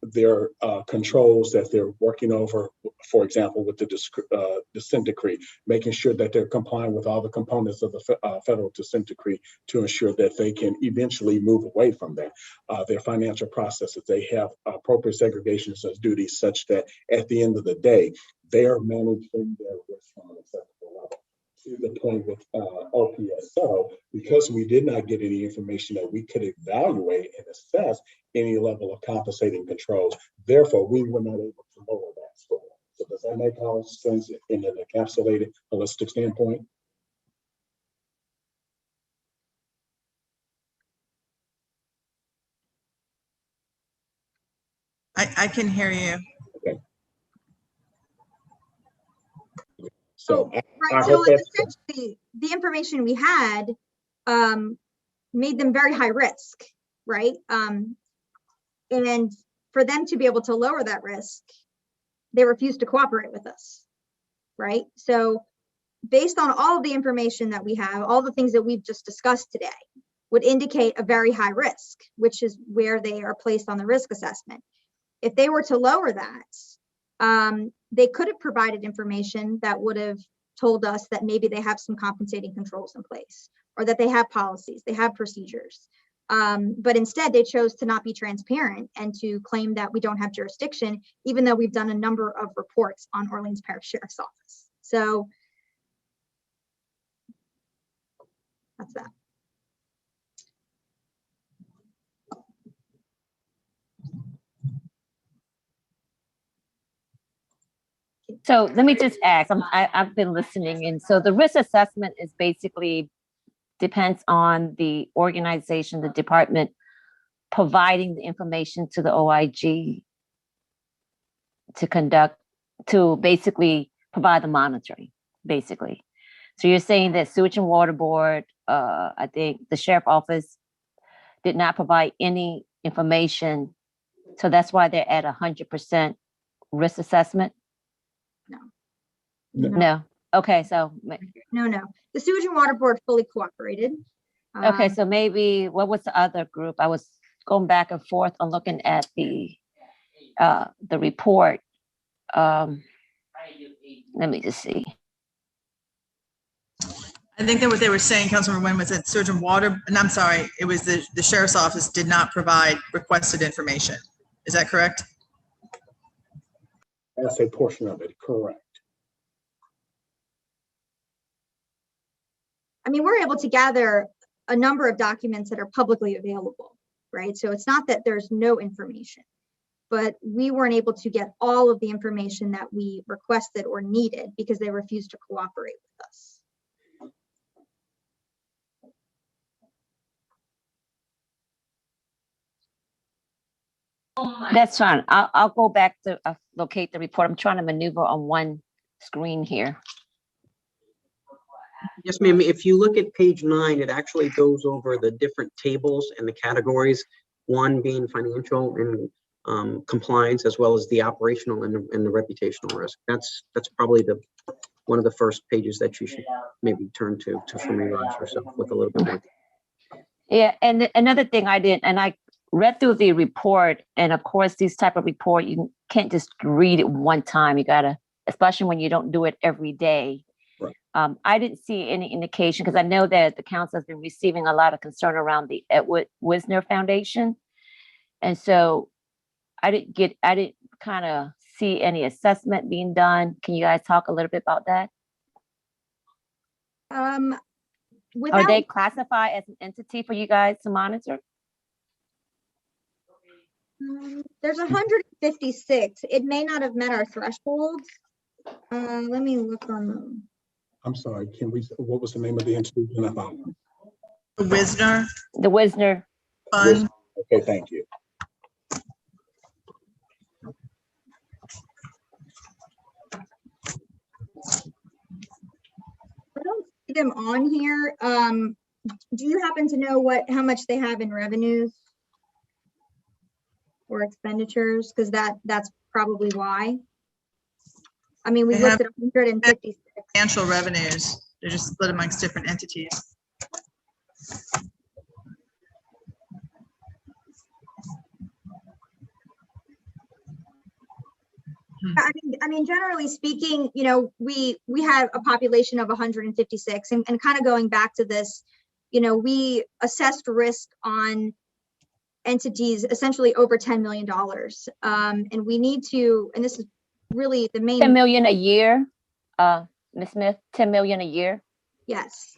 their controls that they're working over, for example, with the consent decree, making sure that they're complying with all the components of the federal consent decree to ensure that they can eventually move away from that. Their financial processes, they have appropriate segregations of duties such that at the end of the day, they are managing their risk from an acceptable level. To the point with OPSO, because we did not get any information that we could evaluate and assess any level of compensating controls. Therefore, we were not able to lower that score. So does that make all sense in an encapsulated, holistic standpoint? I can hear you. Okay. So I Right, so hope like that's essentially the information we had made them very high risk, right? And for them to be able to lower that risk, they refused to cooperate with us, right? So based on all of the information that we have, all the things that we've just discussed today would indicate a very high risk, which is where they are placed on the risk assessment. If they were to lower that, they could have provided information that would have told us that maybe they have some compensating controls in place, or that they have policies, they have procedures. But instead they chose to not be transparent and to claim that we don't have jurisdiction, even though we've done a number of reports on Orleans Parish Sheriff's Office. So that's that. So let me just ask, I've been listening, and so the risk assessment is basically depends on the organization, the department providing the information to the OIG to basically provide the monitoring, basically. So you're saying that Sewage and Water Board, I think the Sheriff Office did not provide any information. So that's why they're at 100% risk assessment? No. Okay, so No. The Sewage and Water Board fully cooperated. okay, so maybe what was the other group? I was going back and forth on looking at the report. Let me just see. I think that what they were saying, Councilmember Nguyen, was that Sewage and Water, and I'm sorry, it was the Sheriff's Office did not provide requested information. Is that correct? a portion of it, correct. I mean, we're able to gather a number of documents that are publicly available, right? So it's not that there's no information, but we weren't able to get all of the information that we requested or needed because they refused to cooperate with us. That's fine. I'll go back to locate the report. I'm trying to maneuver on one screen here. Yes, ma'am. If you look at page 9, it actually goes over the different tables and the categories, one being financial and compliance, as well as the operational and the reputational risk. That's probably one of the first pages that you should maybe turn to familiarize yourself with a little bit more. Yeah, and another thing I did, and I read through the report, and of course, these type of report, you can't just read it one time. You gotta, especially when you don't do it every day. Right. I didn't see any indication, because I know that the council has been receiving a lot of concern around the Edward Wisner Foundation. And so I didn't kind of see any assessment being done. Can you guys talk a little bit about that? Are they classified as an entity for you guys to monitor? There's 156. It may not have met our thresholds. Let me look on. I'm sorry, what was the name of the institution? The Wisner The Wisner. Fund. Okay, thank you. I don't see them on here. Do you happen to know how much they have in revenues or expenditures? Because that's probably why. I mean, we They looked at 156. Financial revenues, they're just split amongst different entities. I mean, generally speaking, you know, we have a population of 156, and kind of going back to this, you know, we assessed risk on entities essentially over $10 million. And we need to, and this is really the main. 10 million a year, Ms. Smith, 10 million a year. Yes.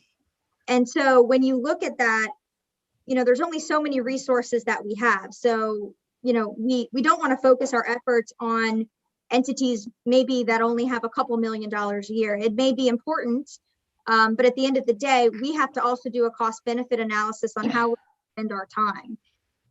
And so when you look at that, you know, there's only so many resources that we have. So, you know, we don't want to focus our efforts on entities maybe that only have a couple $1 million a year. It may be important, but at the end of the day, we have to also do a cost benefit analysis on how we spend our time.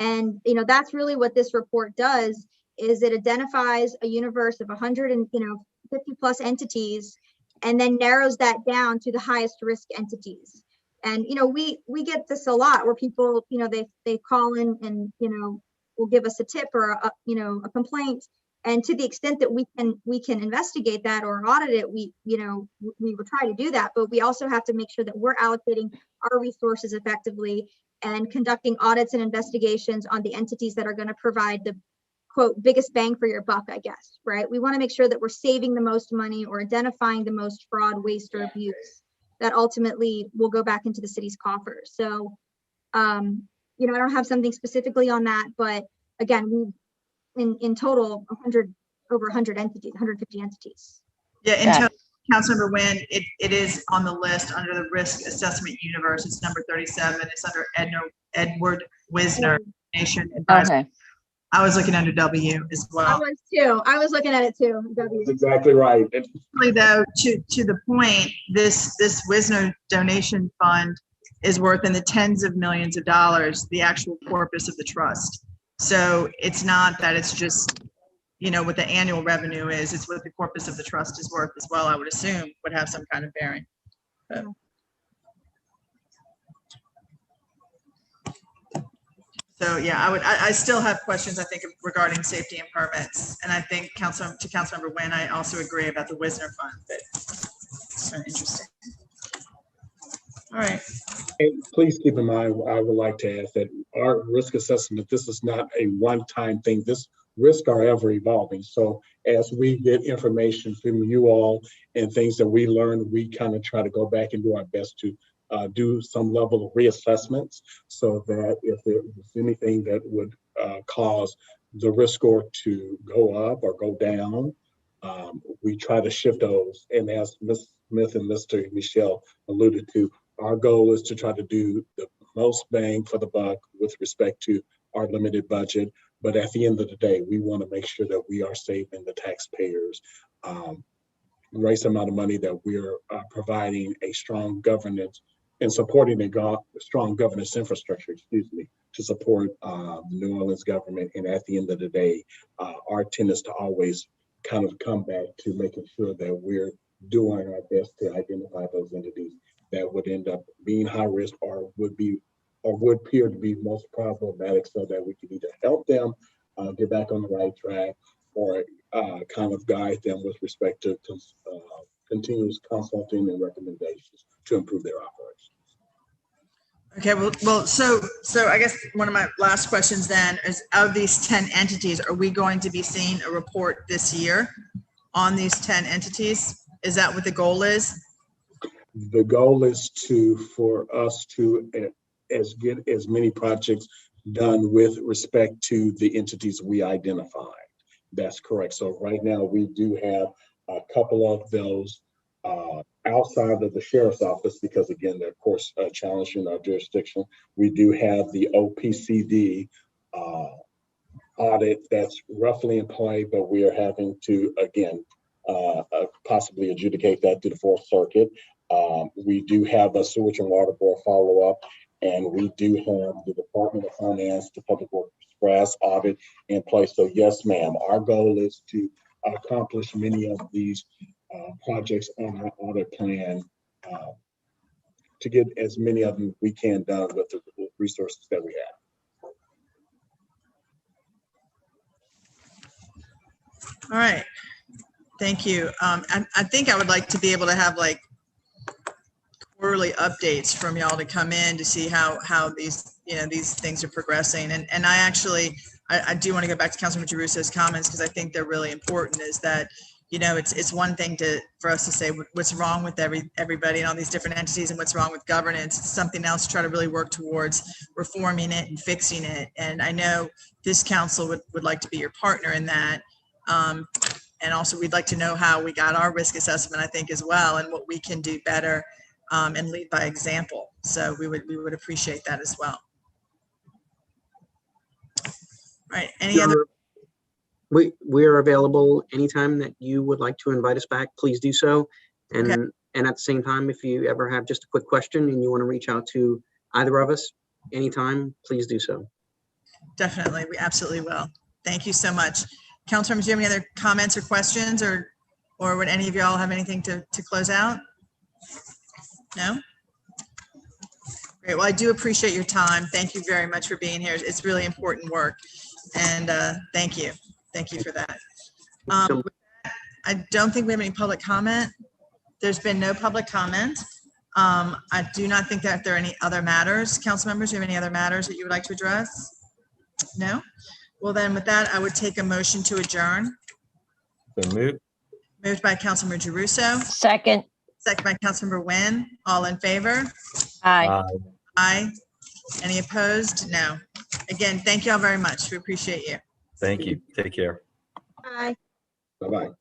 And, you know, that's really what this report does, is it identifies a universe of 150 plus entities, and then narrows that down to the highest risk entities. And, you know, we get this a lot where people, you know, they call in and, you know, will give us a tip or a complaint. And to the extent that we can investigate that or audit it, we will try to do that. But we also have to make sure that we're allocating our resources effectively and conducting audits and investigations on the entities that are going to provide the quote biggest bang for your buck, I guess, right? We want to make sure that we're saving the most money or identifying the most fraud, waste, or abuse that ultimately will go back into the city's coffers. So, you know, I don't have something specifically on that, but again, in total, over 100 entities, 150 entities. Yeah, in total, Councilmember Nguyen, it is on the list under the risk assessment universe. It's number 37. It's under Edward Wisner Nation Advisor. Okay. I was looking under W as well. I was too. I was looking at it too. W. That's exactly right. Really, though, to the point, this Wisner donation fund is worth in the tens of millions of dollars, the actual corpus of the trust. So it's not that it's just, you know, what the annual revenue is, it's what the corpus of the trust is worth as well, I would assume would have some kind of bearing. But. So yeah, I still have questions, I think, regarding safety and permits. And I think to Councilmember Nguyen, I also agree about the Wisner Fund, but it's kind of interesting. All right. And please keep in mind, I would like to add that our risk assessment, this is not a one-time thing. This risks are ever evolving. So as we get information from you all and things that we learn, we kind of try to go back and do our best to do some level of reassessments so that if there was anything that would cause the risk score to go up or go down, we try to shift those. And as Ms. Smith and Mr. Michelle alluded to, our goal is to try to do the most bang for the buck with respect to our limited budget. But at the end of the day, we want to make sure that we are saving the taxpayers right amount of money, that we're providing a strong governance and supporting a strong governance infrastructure, to support the New Orleans government. And at the end of the day, our intent is to always kind of come back to making sure that we're doing our best to identify those entities that would end up being high risk or would appear to be most problematic, so that we can either help them get back on the right track or kind of guide them with respect to continuous consulting and recommendations to improve their operations. Okay, well, so I guess one of my last questions then is, of these 10 entities, are we going to be seeing a report this year on these 10 entities? Is that what the goal is? The goal is for us to get as many projects done with respect to the entities we identified. That's correct. So right now we do have a couple of those outside of the sheriff's office, because again, they're of course challenging our jurisdiction. We do have the OPCD audit that's roughly in play, but we are having to again possibly adjudicate that to the Fourth Circuit. We do have a sewage and water board follow-up, and we do have the Department of Finance, the Public Works Express audit in place. So yes, ma'am, our goal is to accomplish many of these projects on our audit plan to get as many of them we can done with the resources that we have. All right. Thank you. I think I would like to be able to have like quarterly updates from y'all to come in to see how these, these things are progressing. And I actually, I do want to go back to Councilman Jerusso's comments because I think they're really important, is that, it's one thing for us to say what's wrong with everybody and all these different entities and what's wrong with governance. It's something else to try to really work towards reforming it and fixing it. And I know this council would like to be your partner in that. And also we'd like to know how we got our risk assessment, I think, as well, and what we can do better and lead by example. So we would appreciate that as well. All right. Any other? We are available anytime that you would like to invite us back, please do so. And, Okay. and at the same time, if you ever have just a quick question and you want to reach out to either of us anytime, please do so. Definitely. We absolutely will. Thank you so much. Councilmembers, do you have any other comments or questions, or would any of y'all have anything to close out? No? Great. Well, I do appreciate your time. Thank you very much for being here. It's really important work. And thank you. Thank you for that. So- I don't think we have any public comment. There's been no public comment. I do not think that there are any other matters. Council members, do you have any other matters that you would like to address? No? Well, then with that, I would take a motion to adjourn. So moved. Moved by Councilmember Jerusso, Second. second by Councilmember Nguyen. All in favor? Aye. Aye. Any opposed? No. Again, thank you all very much. We appreciate you. Thank you. Take care. Bye. Bye-bye.